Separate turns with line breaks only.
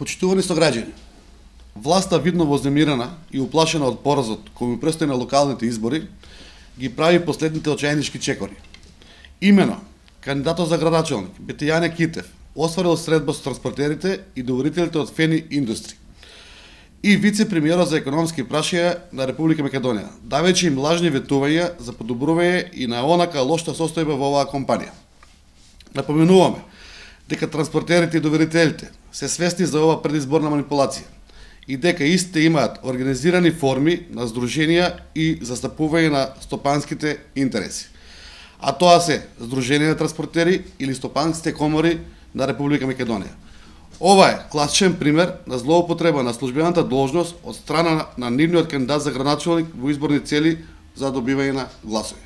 Почитувани сограѓани, власта видно вознемирена и уплашена од поразот кој му престои на локалните избори, ги прави последните очајнички чекори. Имено, кандидатот за градачелник, Бетијане Китев, остварил средба со транспортерите и доверителите од Фени Индустри и вице-премиерот за економски прашања на Република Македонија, давајќи им лажни ветувања за подобрување и на онака лоша состојба во оваа компанија. Напоменуваме дека транспортерите и доверителите се свесни за ова предизборна манипулација и дека истите имаат организирани форми на здруженија и застапување на стопанските интереси. А тоа се Здружение на транспортери или стопанските комори на Република Македонија. Ова е класичен пример на злоупотреба на службената должност од страна на нивниот кандидат за градоначелник во изборни цели за добивање на гласови.